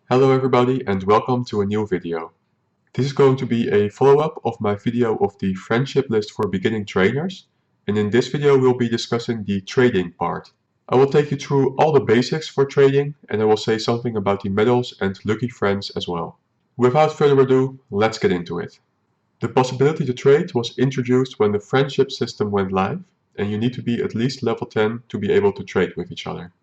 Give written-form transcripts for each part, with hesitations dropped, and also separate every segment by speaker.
Speaker 1: Hello everybody and welcome to a new video. This is going to be a follow-up of my video of the friendship list for beginning trainers, and in this video we'll be discussing the trading part. I will take you through all the basics for trading and I will say something about the medals and lucky friends as well. Without further ado, let's get into it. The possibility to trade was introduced when the friendship system went live, and you need to be at least level 10 to be able to trade with each other.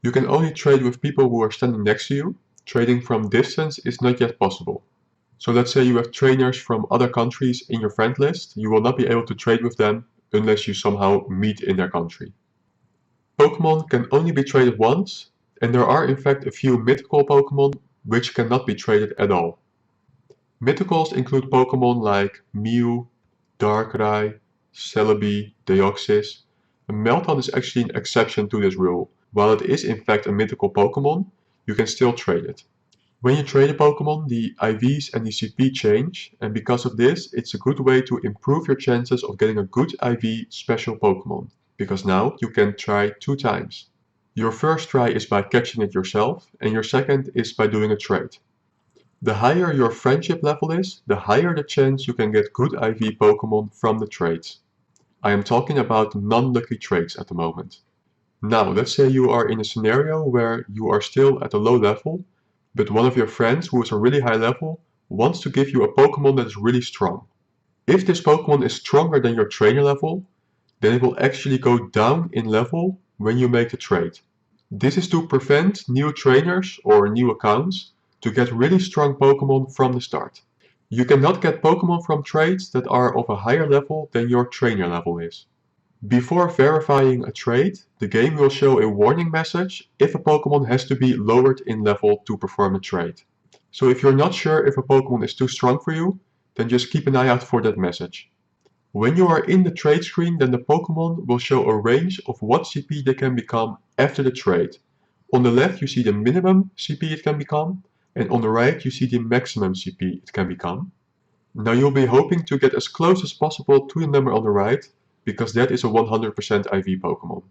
Speaker 1: You can only trade with people who are standing next to you. Trading from distance is not yet possible. So let's say you have trainers from other countries in your friend list, you will not be able to trade with them unless you somehow meet in their country. Pokemon can only be traded once, and there are in fact a few mythical Pokemon which cannot be traded at all. Mythicals include Pokemon like Mew, Darkrai, Celebi, Deoxys. Melton is actually an exception to this rule. While it is in fact a mythical Pokemon, you can still trade it. When you trade a Pokemon, the IVs and the CP change, and because of this, it's a good way to improve your chances of getting a good IV special Pokemon, because now you can try 2 times. Your first try is by catching it yourself, and your second is by doing a trade. The higher your friendship level is, the higher the chance you can get good IV Pokemon from the trades. I am talking about non-lucky trades at the moment. Now, let's say you are in a scenario where you are still at a low level, but one of your friends who is a really high level wants to give you a Pokemon that is really strong. If this Pokemon is stronger than your trainer level, then it will actually go down in level when you make the trade. This is to prevent new trainers or new accounts to get really strong Pokemon from the start. You cannot get Pokemon from trades that are of a higher level than your trainer level is. Before verifying a trade, the game will show a warning message if a Pokemon has to be lowered in level to perform a trade. So if you're not sure if a Pokemon is too strong for you, then just keep an eye out for that message. When you are in the trade screen, then the Pokemon will show a range of what CP they can become after the trade. On the left you see the minimum CP it can become, and on the right you see the maximum CP it can become. Now you'll be hoping to get as close as possible to the number on the right, because that is a 100% IV Pokemon.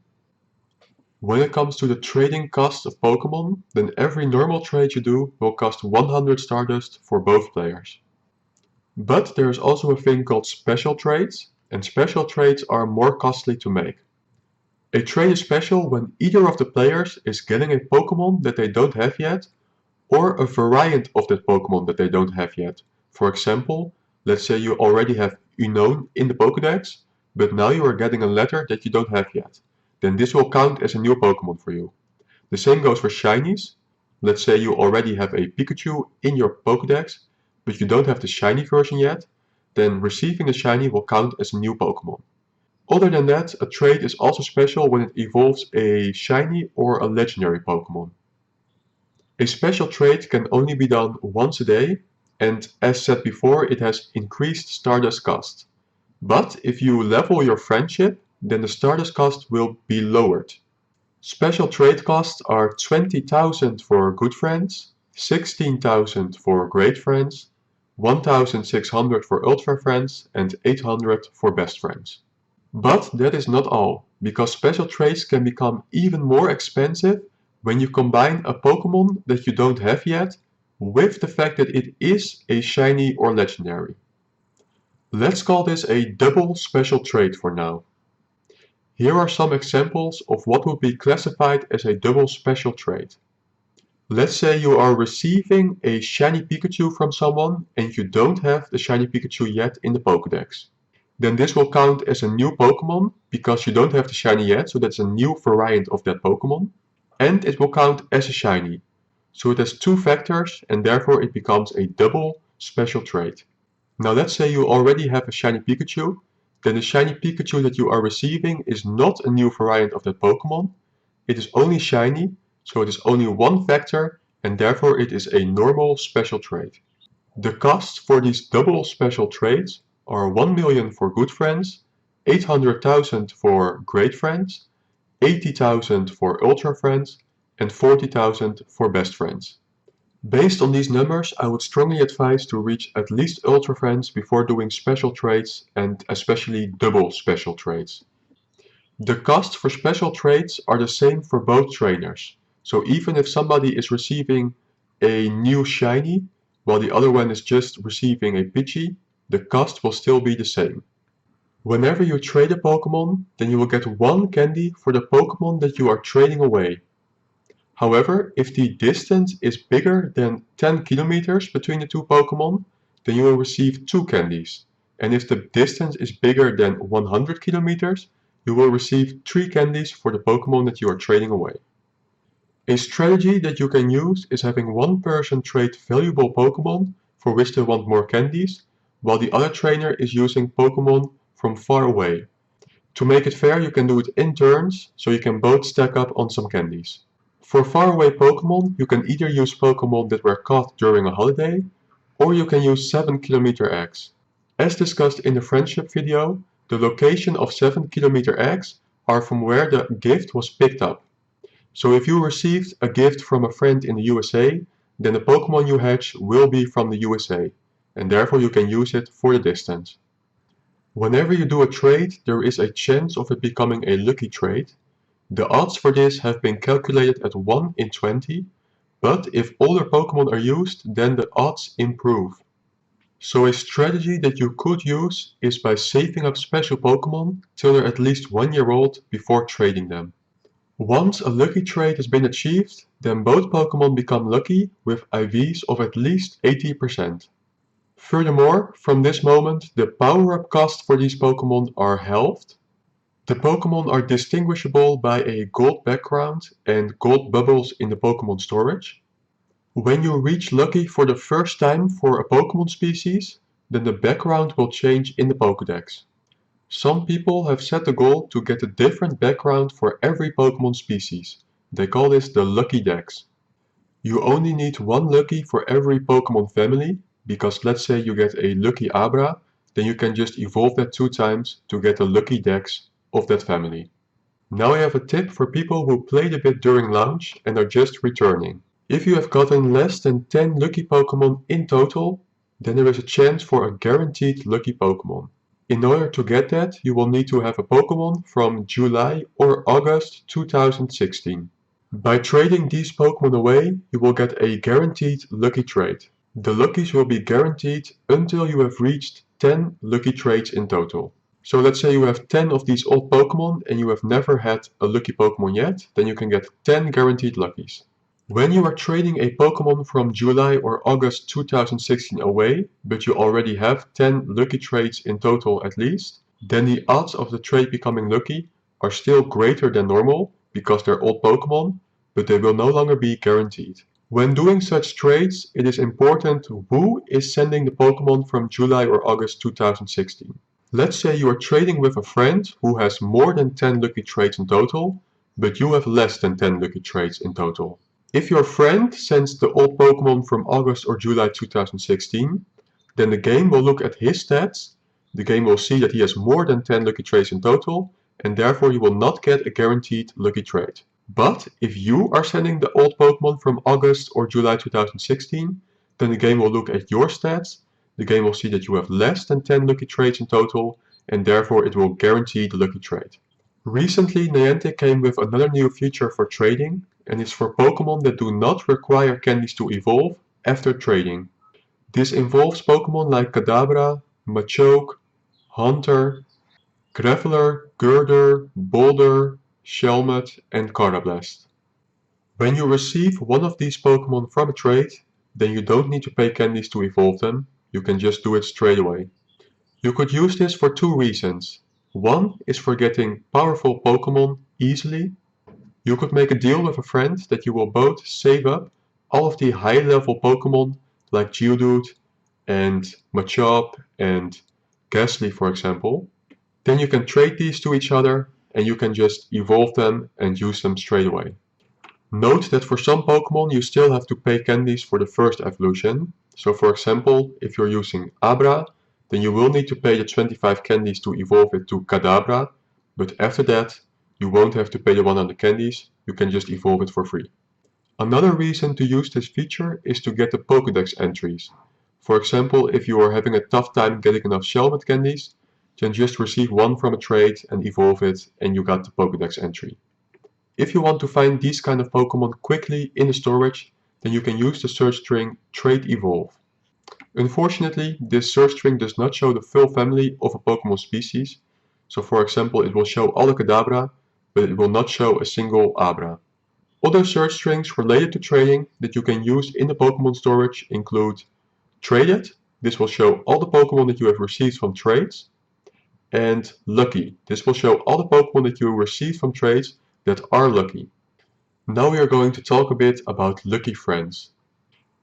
Speaker 1: When it comes to the trading cost of Pokemon, then every normal trade you do will cost 100 Stardust for both players. But there is also a thing called special trades, and special trades are more costly to make. A trade is special when either of the players is getting a Pokemon that they don't have yet, or a variant of that Pokemon that they don't have yet. For example, let's say you already have Unknown in the Pokédex, but now you are getting a letter that you don't have yet. Then this will count as a new Pokemon for you. The same goes for shinies. Let's say you already have a Pikachu in your Pokédex, but you don't have the shiny version yet, then receiving the shiny will count as a new Pokemon. Other than that, a trade is also special when it evolves a shiny or a legendary Pokemon. A special trade can only be done once a day, and as said before, it has increased Stardust cost. But if you level your friendship, then the Stardust cost will be lowered. Special trade costs are 20,000 for good friends, 16,000 for great friends, 1,600 for ultra friends, and 800 for best friends. But that is not all, because special trades can become even more expensive when you combine a Pokemon that you don't have yet with the fact that it is a shiny or legendary. Let's call this a double special trade for now. Here are some examples of what would be classified as a double special trade. Let's say you are receiving a shiny Pikachu from someone and you don't have the shiny Pikachu yet in the Pokédex. Then this will count as a new Pokemon because you don't have the shiny yet, so that's a new variant of that Pokemon. And it will count as a shiny. So it has 2 factors and therefore it becomes a double special trade. Now let's say you already have a shiny Pikachu, then the shiny Pikachu that you are receiving is not a new variant of that Pokemon. It is only shiny, so it is only 1 factor and therefore it is a normal special trade. The costs for these double special trades are 1 million for good friends, 800,000 for great friends, 80,000 for ultra friends, and 40,000 for best friends. Based on these numbers, I would strongly advise to reach at least ultra friends before doing special trades and especially double special trades. The costs for special trades are the same for both trainers. So even if somebody is receiving a new shiny, while the other one is just receiving a Pidgey, the cost will still be the same. Whenever you trade a Pokemon, then you will get one candy for the Pokemon that you are trading away. However, if the distance is bigger than 10 kilometers between the two Pokemon, then you will receive 2 candies. And if the distance is bigger than 100 kilometers, you will receive 3 candies for the Pokemon that you are trading away. A strategy that you can use is having one person trade valuable Pokemon for which they want more candies, while the other trainer is using Pokemon from far away. To make it fair, you can do it in turns, so you can both stack up on some candies. For faraway Pokemon, you can either use Pokemon that were caught during a holiday, or you can use 7-kilometer eggs. As discussed in the friendship video, the location of 7-kilometer eggs are from where the gift was picked up. So if you received a gift from a friend in the USA, then the Pokemon you hatch will be from the USA, and therefore you can use it for the distance. Whenever you do a trade, there is a chance of it becoming a lucky trade. The odds for this have been calculated at 1 in 20, but if older Pokemon are used, then the odds improve. So a strategy that you could use is by saving up special Pokemon till they're at least 1 year old before trading them. Once a lucky trade has been achieved, then both Pokemon become lucky with IVs of at least 80%. Furthermore, from this moment, the power-up cost for these Pokemon are halved. The Pokemon are distinguishable by a gold background and gold bubbles in the Pokemon storage. When you reach Lucky for the first time for a Pokemon species, then the background will change in the Pokédex. Some people have set the goal to get a different background for every Pokemon species. They call this the Lucky Dex. You only need one Lucky for every Pokemon family, because let's say you get a Lucky Abra, then you can just evolve that 2 times to get a Lucky Dex of that family. Now I have a tip for people who played a bit during launch and are just returning. If you have gotten less than 10 lucky Pokemon in total, then there is a chance for a guaranteed lucky Pokemon. In order to get that, you will need to have a Pokemon from July or August 2016. By trading these Pokemon away, you will get a guaranteed lucky trade. The luckies will be guaranteed until you have reached 10 lucky trades in total. So let's say you have 10 of these old Pokemon and you have never had a lucky Pokemon yet, then you can get 10 guaranteed luckies. When you are trading a Pokemon from July or August 2016 away, but you already have 10 lucky trades in total at least, then the odds of the trade becoming lucky are still greater than normal because they're old Pokemon, but they will no longer be guaranteed. When doing such trades, it is important who is sending the Pokemon from July or August 2016. Let's say you are trading with a friend who has more than 10 lucky trades in total, but you have less than 10 lucky trades in total. If your friend sends the old Pokemon from August or July 2016, then the game will look at his stats, the game will see that he has more than 10 lucky trades in total, and therefore you will not get a guaranteed lucky trade. But if you are sending the old Pokemon from August or July 2016, then the game will look at your stats, the game will see that you have less than 10 lucky trades in total, and therefore it will guarantee the lucky trade. Recently, Niantic came with another new feature for trading, and it's for Pokemon that do not require candies to evolve after trading. This involves Pokemon like Kadabra, Machoke, Haunter, Graveler, Girder, Boulder, Shelmet, and Carablast. When you receive one of these Pokemon from a trade, then you don't need to pay candies to evolve them, you can just do it straight away. You could use this for 2 reasons. One is for getting powerful Pokemon easily. You could make a deal with a friend that you will both save up all of the high level Pokemon like Geodude and Machop and Ghastly for example. Then you can trade these to each other and you can just evolve them and use them straight away. Note that for some Pokemon you still have to pay candies for the first evolution. So for example, if you're using Abra, then you will need to pay the 25 candies to evolve it to Kadabra, but after that, you won't have to pay the 100 candies, you can just evolve it for free. Another reason to use this feature is to get the Pokédex entries. For example, if you are having a tough time getting enough Shelmet candies, then just receive one from a trade and evolve it and you got the Pokédex entry. If you want to find these kind of Pokemon quickly in the storage, then you can use the search string trait evolve. Unfortunately, this search string does not show the full family of a Pokemon species, so for example it will show all the Kadabra, but it will not show a single Abra. Other search strings related to trading that you can use in the Pokemon storage include Traded, this will show all the Pokemon that you have received from trades, and Lucky, this will show all the Pokemon that you received from trades that are lucky. Now we are going to talk a bit about lucky friends.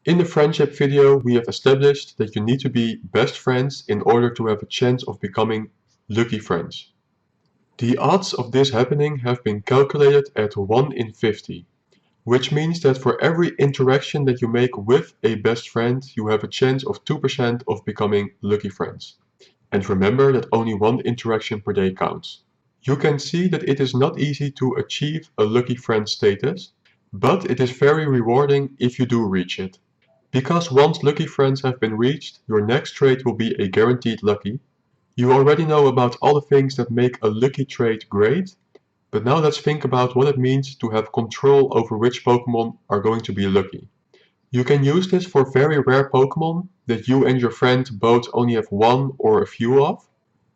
Speaker 1: In the friendship video, we have established that you need to be best friends in order to have a chance of becoming lucky friends. The odds of this happening have been calculated at 1 in 50, which means that for every interaction that you make with a best friend, you have a chance of 2% of becoming lucky friends. And remember that only one interaction per day counts. You can see that it is not easy to achieve a lucky friend status, but it is very rewarding if you do reach it. Because once lucky friends have been reached, your next trait will be a guaranteed lucky. You already know about all the things that make a lucky trait great, but now let's think about what it means to have control over which Pokemon are going to be lucky. You can use this for very rare Pokemon that you and your friend both only have one or a few of.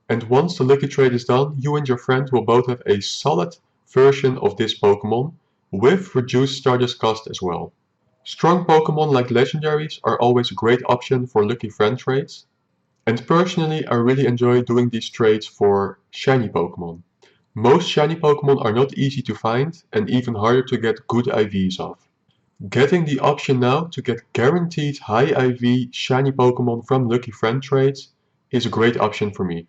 Speaker 1: And once the lucky trade is done, you and your friend will both have a solid version of this Pokemon, with reduced Stardust cost as well. Strong Pokemon like legendaries are always a great option for lucky friend trades. And personally, I really enjoy doing these trades for shiny Pokemon. Most shiny Pokemon are not easy to find and even harder to get good IVs of. Getting the option now to get guaranteed high IV shiny Pokemon from lucky friend trades is a great option for me.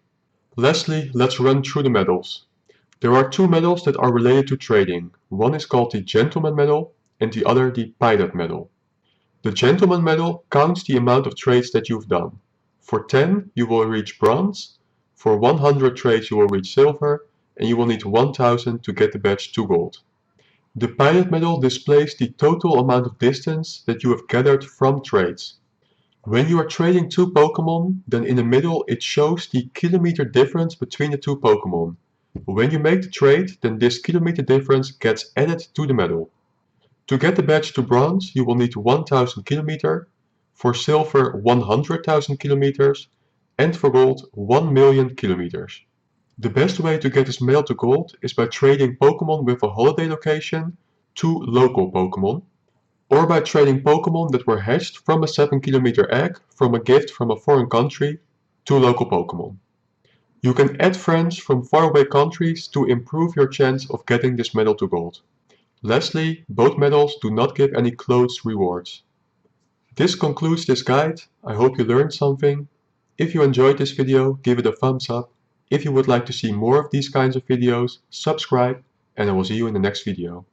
Speaker 1: Lastly, let's run through the medals. There are two medals that are related to trading. One is called the Gentleman Medal and the other the Pilot Medal. The Gentleman Medal counts the amount of trades that you've done. For 10 you will reach Bronze, for 100 trades you will reach Silver, and you will need 1000 to get the badge to Gold. The Pilot Medal displays the total amount of distance that you have gathered from trades. When you are trading two Pokemon, then in the middle it shows the kilometer difference between the two Pokemon. When you make the trade, then this kilometer difference gets added to the medal. To get the badge to Bronze, you will need 1000 km, for Silver 100,000 km, and for Gold 1 million km. The best way to get this medal to Gold is by trading Pokemon with a holiday location to local Pokemon, or by trading Pokemon that were hatched from a 7-kilometer egg from a gift from a foreign country to local Pokemon. You can add friends from faraway countries to improve your chance of getting this medal to Gold. Lastly, both medals do not give any clothes rewards. This concludes this guide. I hope you learned something. If you enjoyed this video, give it a thumbs up. If you would like to see more of these kinds of videos, subscribe, and I will see you in the next video.